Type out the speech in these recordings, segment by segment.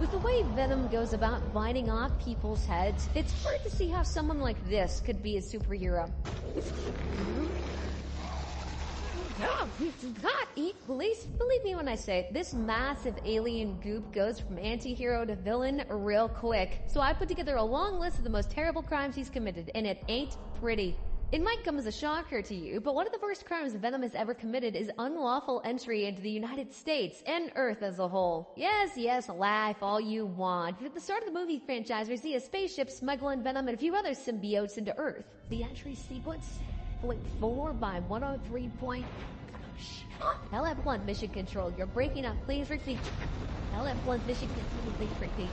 With the way Venom goes about biting off people's heads, it's hard to see how someone like this could be a superhero. He does not eat police. Believe me when I say it, this massive alien goop goes from anti-hero to villain real quick. So I put together a long list of the most terrible crimes he's committed, and it ain't pretty. It might come as a shocker to you, but one of the worst crimes Venom has ever committed is unlawful entry into the United States and Earth as a whole. Yes, laugh all you want. At the start of the movie franchise, we see a spaceship smuggling Venom and a few other symbiotes into Earth. The entry sequence? 4 by 103 point... LF1 mission control, you're breaking up, please repeat. LF1 mission control, please repeat.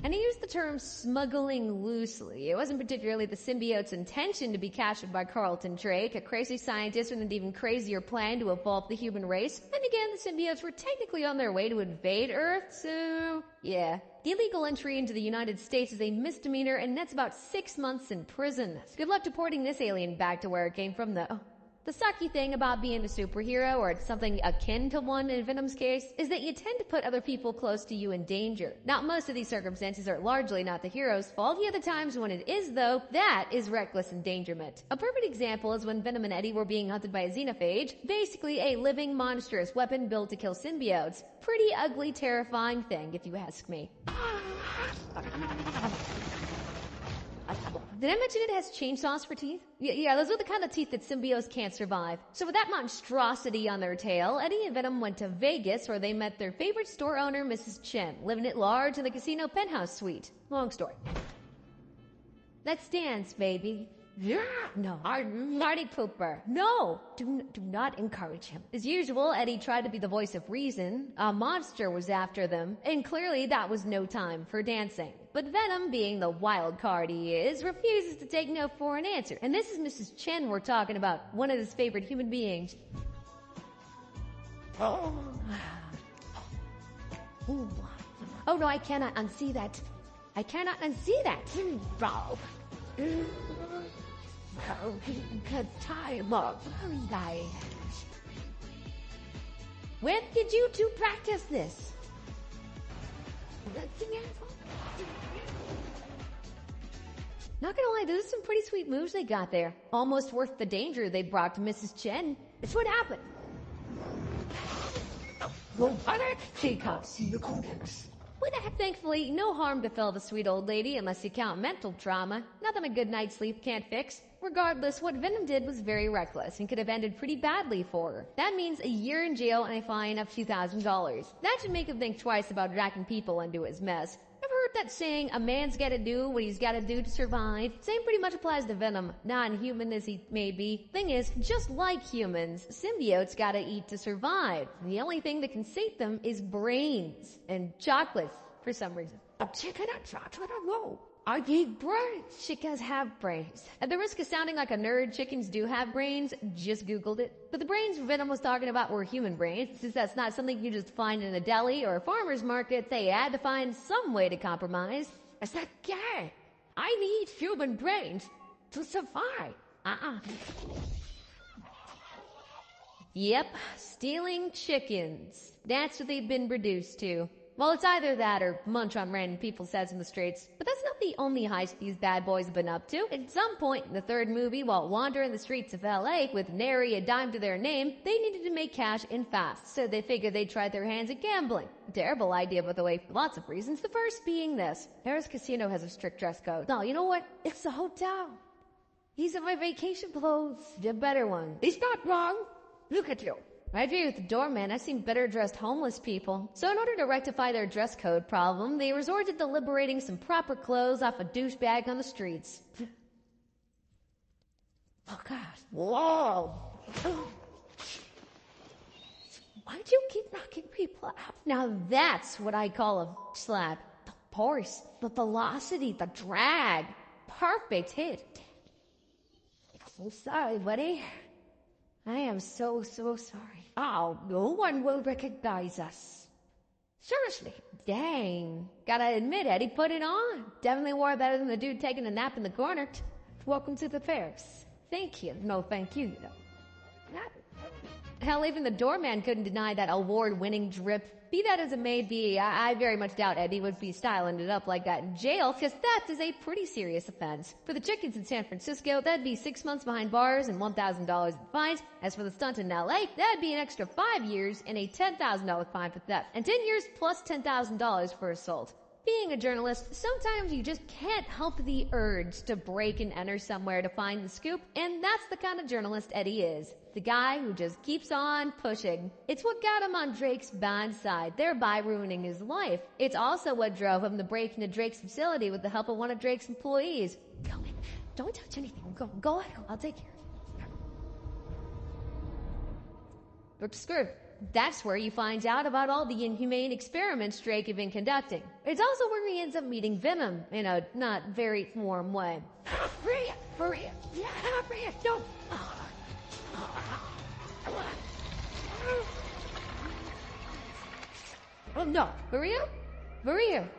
And he used the term smuggling loosely. It wasn't particularly the symbiote's intention to be captured by Carlton Drake, a crazy scientist with an even crazier plan to evolve the human race. And again, the symbiotes were technically on their way to invade Earth, so yeah. The illegal entry into the United States is a misdemeanor, and that's about 6 months in prison. Good luck deporting this alien back to where it came from, though. The sucky thing about being a superhero, or something akin to one in Venom's case, is that you tend to put other people close to you in danger. Now, most of these circumstances are largely not the hero's fault. The other times when it is, though, that is reckless endangerment. A perfect example is when Venom and Eddie were being hunted by a xenophage, basically a living, monstrous weapon built to kill symbiotes. Pretty ugly, terrifying thing, if you ask me. Did I mention it has chainsaws for teeth? Yeah, those are the kind of teeth that symbiotes can't survive. So with that monstrosity on their tail, Eddie and Venom went to Vegas where they met their favorite store owner, Mrs. Chen, living at large in the casino penthouse suite. Long story. Let's dance, baby. Yeah, no, Marty Pooper. No, do not encourage him. As usual, Eddie tried to be the voice of reason. A monster was after them, and clearly that was no time for dancing. But Venom, being the wild card he is, refuses to take no for an answer. And this is Mrs. Chen we're talking about, one of his favorite human beings. Oh no, I cannot unsee that. I cannot unsee that. Good time of die. When did you two practice this? Not gonna lie, those are some pretty sweet moves they got there. Almost worth the danger they brought to Mrs. Chen. It's what happened. Thankfully, no harm befell the sweet old lady unless you count mental trauma. Nothing a good night's sleep can't fix. Regardless, what Venom did was very reckless and could have ended pretty badly for her. That means a year in jail and a fine of $2,000. That should make him think twice about dragging people into his mess. Ever heard that saying, a man's gotta do what he's gotta do to survive? Same pretty much applies to Venom, non-human as he may be. Thing is, just like humans, symbiotes gotta eat to survive. The only thing that can sate them is brains and chocolates, for some reason. A chicken and chocolate alone. I eat brains. Chickens have brains. At the risk of sounding like a nerd, chickens do have brains. Just Googled it. But the brains Venom was talking about were human brains. Since that's not something you just find in a deli or a farmer's market, they had to find some way to compromise. I said, yeah, I need human brains to survive. Yep, stealing chickens. That's what they've been reduced to. Well, it's either that or munch on random people's heads in the streets. But that's not the only heist these bad boys have been up to. At some point in the third movie, while wandering the streets of LA with nary a dime to their name, they needed to make cash and fast. So they figured they'd try their hands at gambling. Terrible idea, by the way, for lots of reasons. The first being this. Paris Casino has a strict dress code. No, you know what? It's a hotel. These are my vacation clothes. The better one. He's not wrong. Look at you. I agree with the doorman. I've seen better dressed homeless people. So in order to rectify their dress code problem, they resorted to liberating some proper clothes off a douchebag on the streets. Oh God. Whoa. Why'd you keep knocking people out? Now that's what I call a slap. The force, the velocity, the drag. Perfect hit. I'm sorry, buddy. I am so sorry. Oh, no one will recognize us. Seriously. Dang. Gotta admit, Eddie put it on. Definitely wore better than the dude taking a nap in the corner. Welcome to the Paris. Thank you. No, thank you. No. Hell, even the doorman couldn't deny that award-winning drip. Be that as it may be, I very much doubt Eddie would be styling it up like that in jail, because theft is a pretty serious offense. For the chickens in San Francisco, that'd be 6 months behind bars and $1,000 in fines. As for the stunt in LA, that'd be an extra 5 years and a $10,000 fine for theft, and 10 years plus $10,000 for assault. Being a journalist, sometimes you just can't help the urge to break and enter somewhere to find the scoop, and that's the kind of journalist Eddie is. The guy who just keeps on pushing. It's what got him on Drake's bad side, thereby ruining his life. It's also what drove him to break into Drake's facility with the help of one of Drake's employees. Go in. Don't touch anything. Go ahead. I'll take care of it. Dr. Screw. That's where he finds out about all the inhumane experiments Drake had been conducting. It's also where he ends up meeting Venom in a not very warm way. Maria, yeah, Maria, no. Oh no, Maria.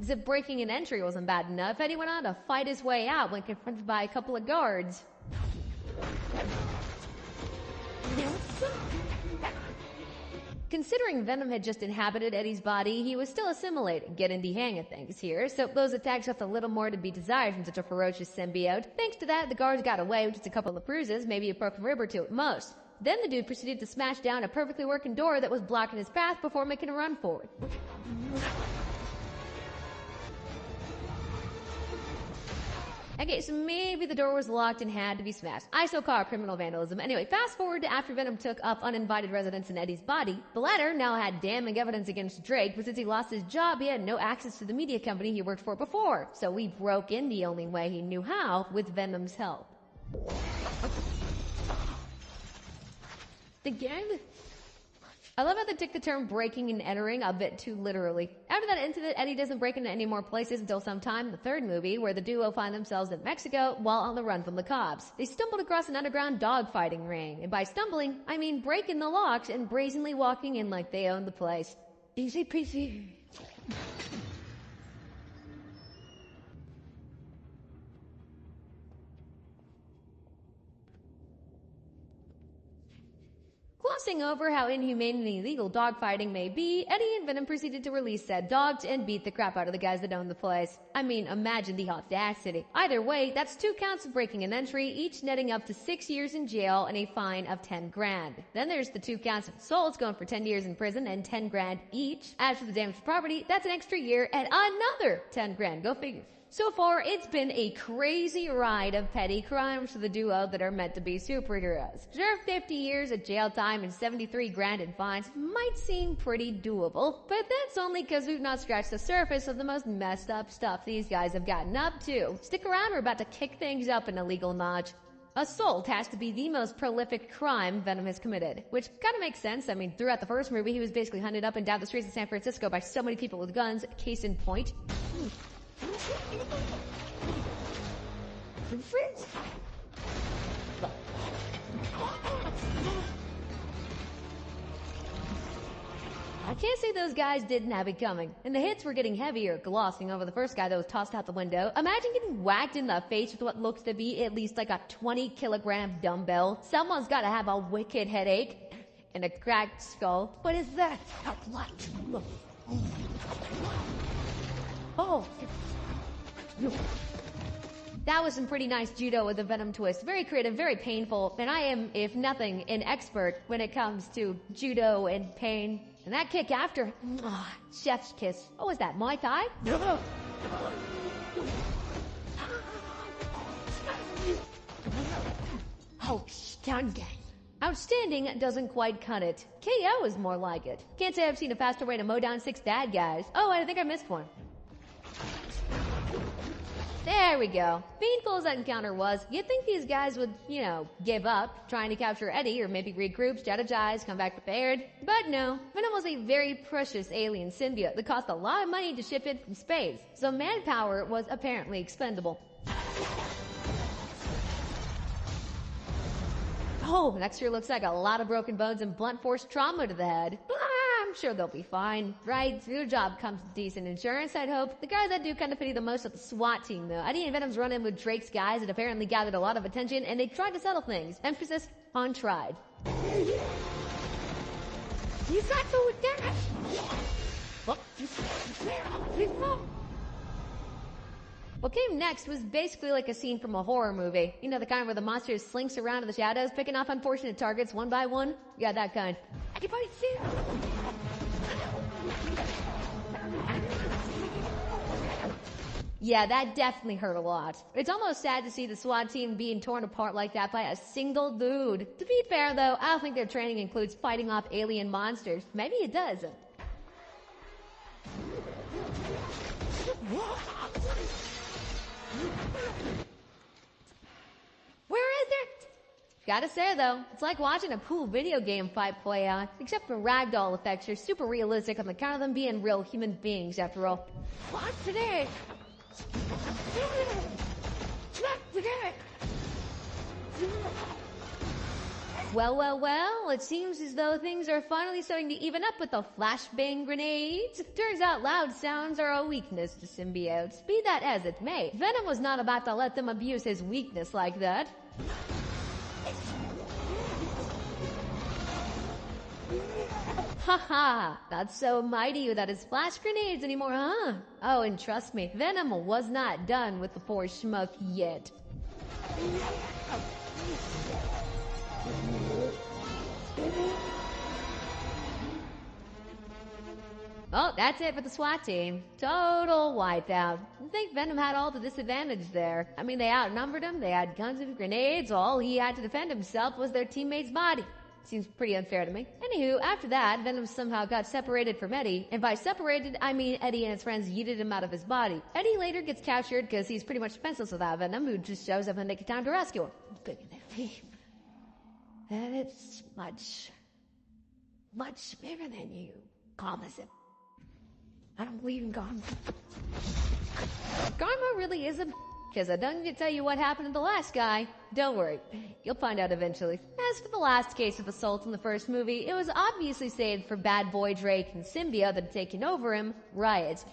As if breaking an entry wasn't bad enough, Eddie went on to fight his way out when confronted by a couple of guards. Considering Venom had just inhabited Eddie's body, he was still assimilating, getting the hang of things here, so those attacks left a little more to be desired from such a ferocious symbiote. Thanks to that, the guards got away with just a couple of bruises, maybe a broken rib or two at most. Then the dude proceeded to smash down a perfectly working door that was blocking his path before making a run forward. Okay, so maybe the door was locked and had to be smashed. I still call it criminal vandalism. Anyway, fast forward to after Venom took up uninvited residence in Eddie's body. The latter now had damning evidence against Drake, but since he lost his job, he had no access to the media company he worked for before. So he broke in the only way he knew how, with Venom's help. Again? I love how they took the term breaking and entering a bit too literally. After that incident, Eddie doesn't break into any more places until sometime in the third movie, where the duo find themselves in Mexico while on the run from the cops. They stumbled across an underground dogfighting ring, and by stumbling, I mean breaking the locks and brazenly walking in like they owned the place. Easy peasy. Glossing over how inhumane and illegal dogfighting may be, Eddie and Venom proceeded to release said dogs and beat the crap out of the guys that owned the place. I mean, imagine the audacity. Either way, that's 2 counts of breaking and entry, each netting up to 6 years in jail and a fine of 10 grand. Then there's the 2 counts of assaults going for 10 years in prison and 10 grand each. As for the damaged property, that's an extra year and another 10 grand. Go figure. So far, it's been a crazy ride of petty crimes for the duo that are meant to be superheroes. Sure, 50 years of jail time and 73 grand in fines might seem pretty doable, but that's only because we've not scratched the surface of the most messed up stuff these guys have gotten up to. Stick around, we're about to kick things up in a legal notch. Assault has to be the most prolific crime Venom has committed, which kind of makes sense. I mean, throughout the first movie, he was basically hunted up and down the streets of San Francisco by so many people with guns, case in point. I can't say those guys didn't have it coming, and the hits were getting heavier, glossing over the first guy that was tossed out the window. Imagine getting whacked in the face with what looks to be at least like a 20-kilogram dumbbell. Someone's gotta have a wicked headache and a cracked skull. What is that? What? Oh. That was some pretty nice judo with a Venom twist. Very creative, very painful, and I am, if nothing, an expert when it comes to judo and pain. And that kick after, chef's kiss. What was that, Muay Thai? Outstanding. Outstanding doesn't quite cut it. KO is more like it. Can't say I've seen a faster way to mow down 6 bad guys. Oh, I think I missed one. There we go. Painful as that encounter was, you'd think these guys would, give up, trying to capture Eddie, or maybe regroup, strategize, come back prepared. But no, Venom was a very precious alien symbiote that cost a lot of money to ship in from space, so manpower was apparently expendable. Oh, next year looks like a lot of broken bones and blunt force trauma to the head. I'm sure they'll be fine, right? Your job comes with decent insurance, I'd hope. The guys I do kind of pity the most are the SWAT team, though. Eddie and Venom's run in with Drake's guys that apparently gathered a lot of attention, and they tried to settle things. Emphasis on tried. You got to that. What came next was basically like a scene from a horror movie. You know, the kind where the monster slinks around in the shadows, picking off unfortunate targets one by one? Yeah, that kind. Anybody see it? Yeah, that definitely hurt a lot. It's almost sad to see the SWAT team being torn apart like that by a single dude. To be fair though, I don't think their training includes fighting off alien monsters. Maybe it does. Where is it? Gotta say though, it's like watching a cool video game fight play out, except for ragdoll effects are super realistic on the count of them being real human beings after all. What today? Well, it seems as though things are finally starting to even up with the flashbang grenades. Turns out loud sounds are a weakness to symbiotes. Be that as it may, Venom was not about to let them abuse his weakness like that. Haha, not so mighty without his flash grenades anymore, huh? Oh, and trust me, Venom was not done with the poor schmuck yet. Oh, that's it for the SWAT team. Total wipeout. I think Venom had all the disadvantage there. I mean, they outnumbered him, they had guns and grenades, all he had to defend himself was their teammate's body. Seems pretty unfair to me. Anywho, after that, Venom somehow got separated from Eddie, and by separated, I mean Eddie and his friends yeeted him out of his body. Eddie later gets captured because he's pretty much defenseless without Venom, who just shows up in the nick of time to rescue him. And it's much bigger than you. Promise him. I don't believe in karma. Karma really is a because I don't need to tell you what happened to the last guy. Don't worry, you'll find out eventually. As for the last case of assault in the first movie, it was obviously saved for bad boy Drake and Symbiote that had taken over him, Riot.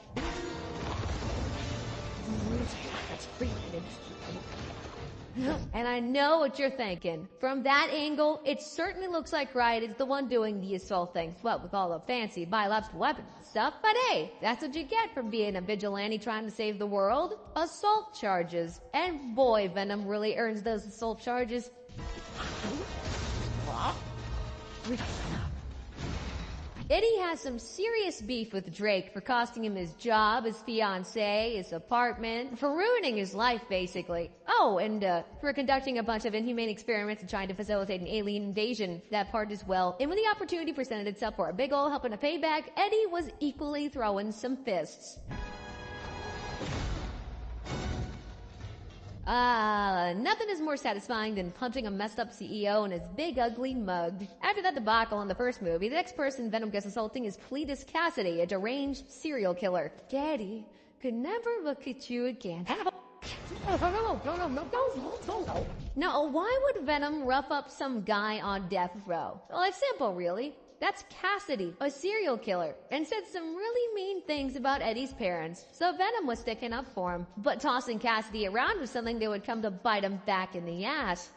And I know what you're thinking. From that angle, it certainly looks like Riot is the one doing the assault thing. What with all the fancy biological weapons and stuff. But hey, that's what you get from being a vigilante trying to save the world. Assault charges. And boy, Venom really earns those assault charges. Eddie has some serious beef with Drake for costing him his job, his fiancée, his apartment, for ruining his life, basically. Oh, and for conducting a bunch of inhumane experiments and trying to facilitate an alien invasion. That part as well. And when the opportunity presented itself for a big ol' helping to pay back, Eddie was equally throwing some fists. Nothing is more satisfying than punching a messed up CEO in his big ugly mug. After that debacle in the first movie, the next person Venom gets assaulting is Cletus Cassidy, a deranged serial killer. Daddy could never look at you again. Now, why would Venom rough up some guy on death row? Well, it's simple, really. That's Cassidy, a serial killer, and said some really mean things about Eddie's parents. So Venom was sticking up for him, but tossing Cassidy around was something that would come to bite him back in the ass.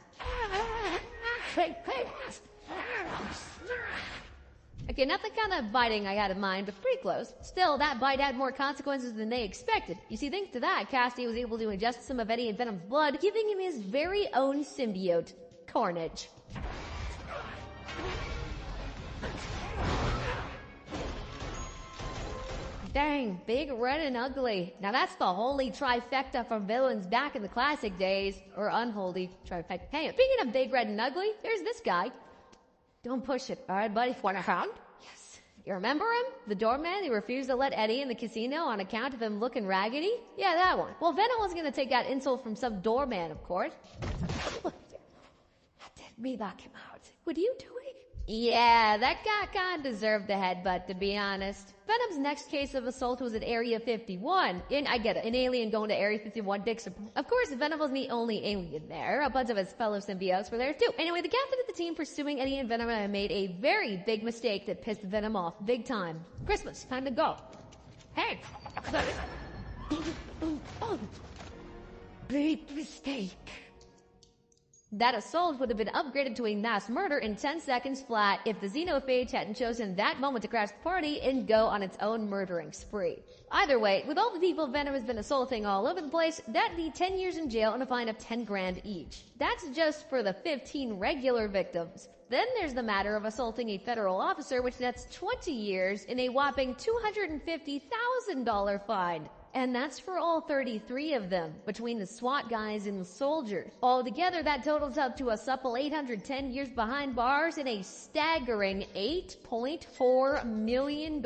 Okay, not the kind of biting I had in mind, but pretty close. Still, that bite had more consequences than they expected. You see, thanks to that, Cassidy was able to ingest some of Eddie and Venom's blood, giving him his very own symbiote, Carnage. Dang, big, red, and ugly. Now that's the holy trifecta from villains back in the classic days. Or unholy trifecta. Hey, speaking of big, red, and ugly, there's this guy. Don't push it, alright buddy? Want a hand? Yes. You remember him? The doorman who refused to let Eddie in the casino on account of him looking raggedy? Yeah, that one. Well, Venom wasn't gonna take that insult from some doorman, of course. Look, let me knock him out. What are you doing? Yeah, that guy kinda deserved the headbutt, to be honest. Venom's next case of assault was at Area 51. And I get it, an alien going to Area 51 dicks. Of course, Venom wasn't the only alien there. A bunch of his fellow symbiotes were there too. Anyway, the captain of the team pursuing Eddie and Venom made a very big mistake that pissed Venom off big time. Christmas, time to go. Hey! Big mistake. That assault would have been upgraded to a mass murder in 10 seconds flat if the xenophage hadn't chosen that moment to crash the party and go on its own murdering spree. Either way, with all the people Venom has been assaulting all over the place, that'd be 10 years in jail and a fine of 10 grand each. That's just for the 15 regular victims. Then there's the matter of assaulting a federal officer, which nets 20 years and a whopping $250,000 fine. And that's for all 33 of them, between the SWAT guys and the soldiers. Altogether, that totals up to a supple 810 years behind bars and a staggering $8.4 million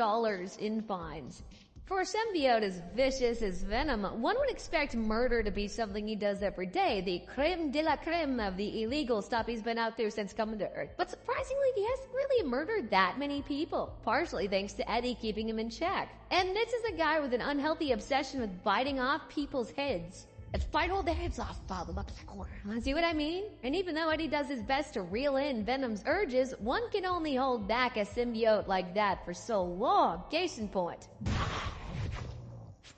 in fines. For a symbiote as vicious as Venom, one would expect murder to be something he does every day, the creme de la creme of the illegal stuff he's been out there since coming to Earth. But surprisingly, he hasn't really murdered that many people, partially thanks to Eddie keeping him in check. And this is a guy with an unhealthy obsession with biting off people's heads. Let's bite all the heads off, Father. See what I mean? And even though Eddie does his best to reel in Venom's urges, one can only hold back a symbiote like that for so long. Case in point.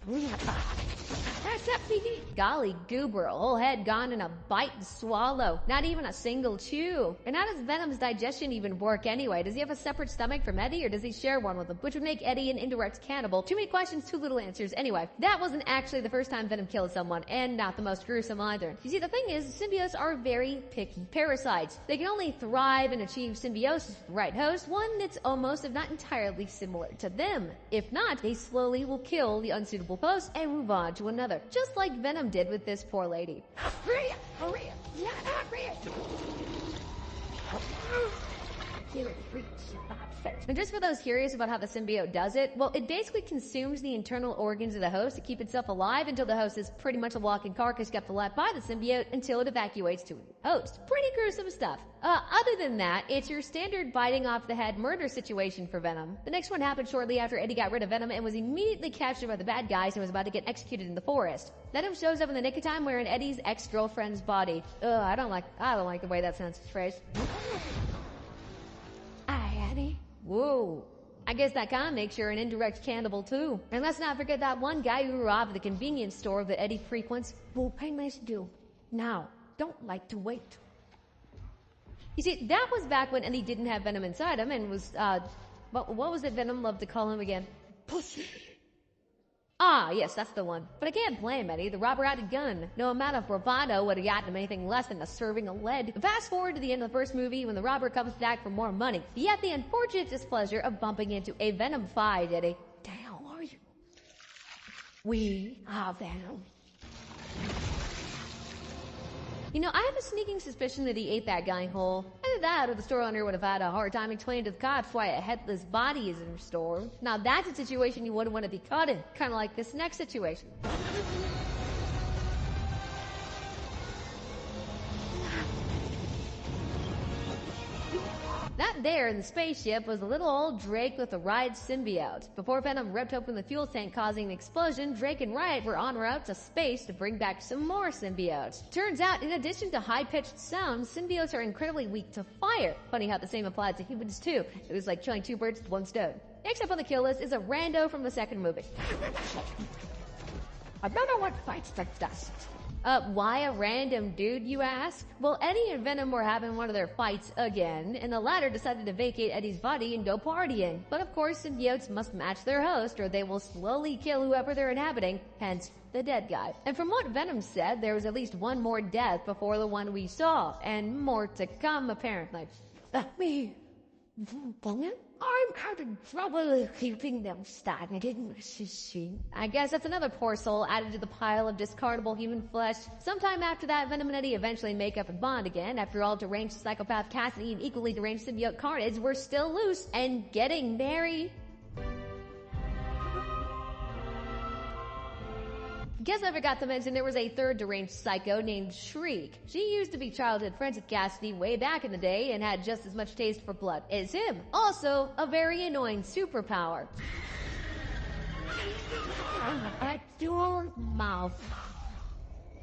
That's that PD. Golly goober, whole head gone in a bite and swallow. Not even a single chew. And how does Venom's digestion even work anyway? Does he have a separate stomach from Eddie, or does he share one with him? Which would make Eddie an indirect cannibal. Too many questions, too little answers. Anyway, that wasn't actually the first time Venom killed someone, and not the most gruesome either. You see, the thing is, symbiotes are very picky parasites. They can only thrive and achieve symbiosis with the right host, one that's almost, if not entirely, similar to them. If not, they slowly will kill the unsuitable host and move on to another. Just like Venom did with this poor lady. And just for those curious about how the symbiote does it, well, it basically consumes the internal organs of the host to keep itself alive until the host is pretty much a walking carcass kept alive by the symbiote until it evacuates to a new host. Pretty gruesome stuff. Other than that, it's your standard biting off the head murder situation for Venom. The next one happened shortly after Eddie got rid of Venom and was immediately captured by the bad guys and was about to get executed in the forest. Venom shows up in the nick of time wearing Eddie's ex-girlfriend's body. I don't like the way that sounds phrased. Hi, Eddie. Whoa. I guess that kind of makes you an indirect cannibal too. And let's not forget that one guy who robbed the convenience store that Eddie frequents. Well, I must do. Now, don't like to wait. You see, that was back when Eddie didn't have Venom inside him and was, what was it Venom loved to call him again? Pussy. Ah, yes, that's the one. But I can't blame Eddie. The robber had a gun. No amount of bravado would have gotten him anything less than a serving of lead. Fast forward to the end of the first movie when the robber comes back for more money. He had the unfortunate displeasure of bumping into a Venom fight, Eddie. The hell are you? We are Venom. You know, I have a sneaking suspicion that he ate that guy whole. Either that or the store owner would have had a hard time explaining to the cops why a headless body is in her store. Now that's a situation you wouldn't want to be caught in. Kind of like this next situation. That there in the spaceship was a little old Drake with a Riot symbiote. Before Venom ripped open the fuel tank causing the explosion, Drake and Riot were en route to space to bring back some more symbiotes. Turns out, in addition to high-pitched sounds, symbiotes are incredibly weak to fire. Funny how the same applies to humans too. It was like killing two birds with one stone. Next up on the kill list is a rando from the second movie. Another one fights the dust. Why a random dude, you ask? Well, Eddie and Venom were having one of their fights again, and the latter decided to vacate Eddie's body and go partying. But of course, symbiotes must match their host, or they will slowly kill whoever they're inhabiting, hence the dead guy. And from what Venom said, there was at least one more death before the one we saw, and more to come, apparently. Me? I'm having trouble keeping them standing. I guess that's another poor soul added to the pile of discardable human flesh. Sometime after that, Venom and Eddie eventually make up and bond again. After all, deranged psychopath Cassidy and equally deranged symbiote Carnage were still loose and getting married. Guess I forgot to mention there was a third deranged psycho named Shriek. She used to be childhood friends with Cassidy way back in the day and had just as much taste for blood as him. Also, a very annoying superpower. A dual mouth.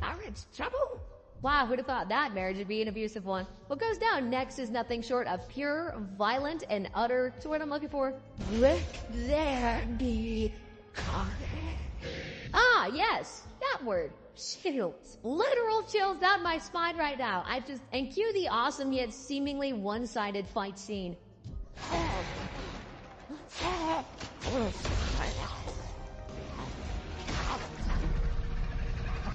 Are in trouble? Wow, who'd have thought that marriage would be an abusive one? What goes down next is nothing short of pure, violent, and utter, what's the word I'm looking for? Let there be carnage. Ah, yes, that word. chills. Literal chills down my spine right now. And cue the awesome yet seemingly one-sided fight scene.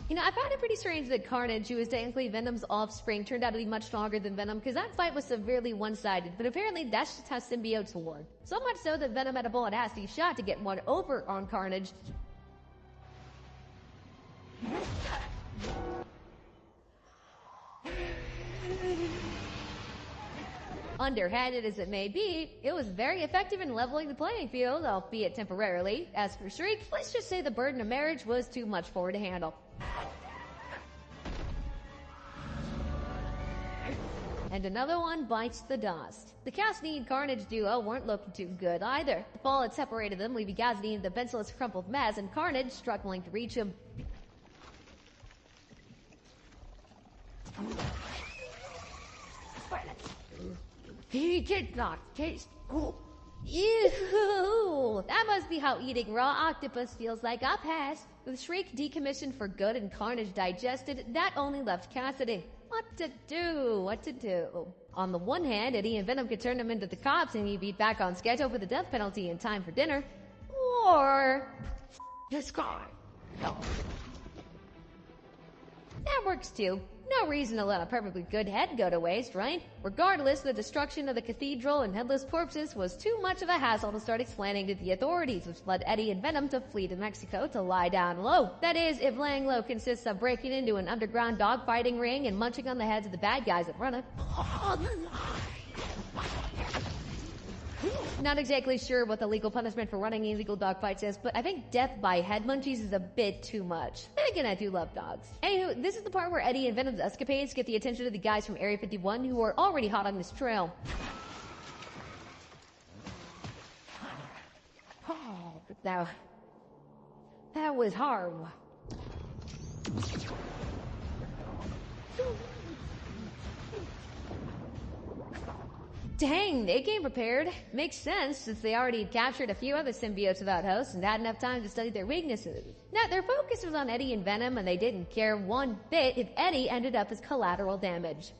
You know, I found it pretty strange that Carnage, who is technically Venom's offspring, turned out to be much stronger than Venom, because that fight was severely one-sided, but apparently that's just how symbiotes work. So much so that Venom had a bullet has to be shot to get one over on Carnage. Underhanded as it may be, it was very effective in leveling the playing field, albeit temporarily. As for Shriek, let's just say the burden of marriage was too much for her to handle. And another one bites the dust. The Cassidy and Carnage duo weren't looking too good either. The fall had separated them, leaving Cassidy in the defenseless, crumpled mess, and Carnage struggling to reach him. He did not taste good. Ew! That must be how eating raw octopus feels like. I'll pass. With Shriek decommissioned for good and Carnage digested, that only left Cassidy. What to do? What to do? On the one hand, Eddie and Venom could turn him into the cops and he'd be back on schedule for the death penalty in time for dinner. Or... this guy. No. That works too. No reason to let a perfectly good head go to waste, right? Regardless, the destruction of the cathedral and headless corpses was too much of a hassle to start explaining to the authorities, which led Eddie and Venom to flee to Mexico to lie down low. That is, if laying low consists of breaking into an underground dogfighting ring and munching on the heads of the bad guys that run it. Not exactly sure what the legal punishment for running illegal dogfights is, but I think death by head munchies is a bit too much. Then again, I do love dogs. Anywho, this is the part where Eddie and Venom's escapades get the attention of the guys from Area 51 who are already hot on this trail. Oh, that was hard. Dang, they came prepared. Makes sense, since they already captured a few other symbiotes without hosts and had enough time to study their weaknesses. Now, their focus was on Eddie and Venom, and they didn't care one bit if Eddie ended up as collateral damage.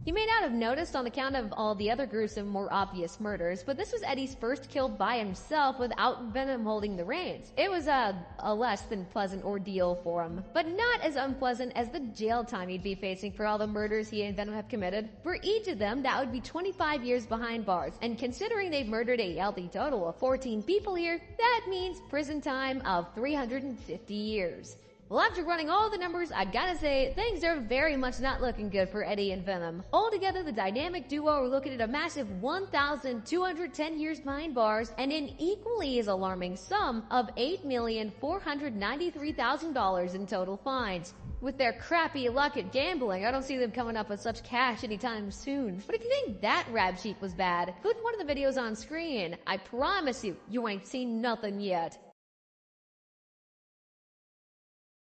You may not have noticed on account of all the other gruesome, more obvious murders, but this was Eddie's first kill by himself without Venom holding the reins. It was a less than pleasant ordeal for him, but not as unpleasant as the jail time he'd be facing for all the murders he and Venom have committed. For each of them, that would be 25 years behind bars, and considering they've murdered a healthy total of 14 people here, that means prison time of 350 years. Well, after running all the numbers, I gotta say, things are very much not looking good for Eddie and Venom. Altogether, the dynamic duo are looking at a massive 1,210 years behind bars and an equally as alarming sum of $8,493,000 in total fines. With their crappy luck at gambling, I don't see them coming up with such cash anytime soon. But if you think that rap sheet was bad, click one of the videos on screen. I promise you, you ain't seen nothing yet.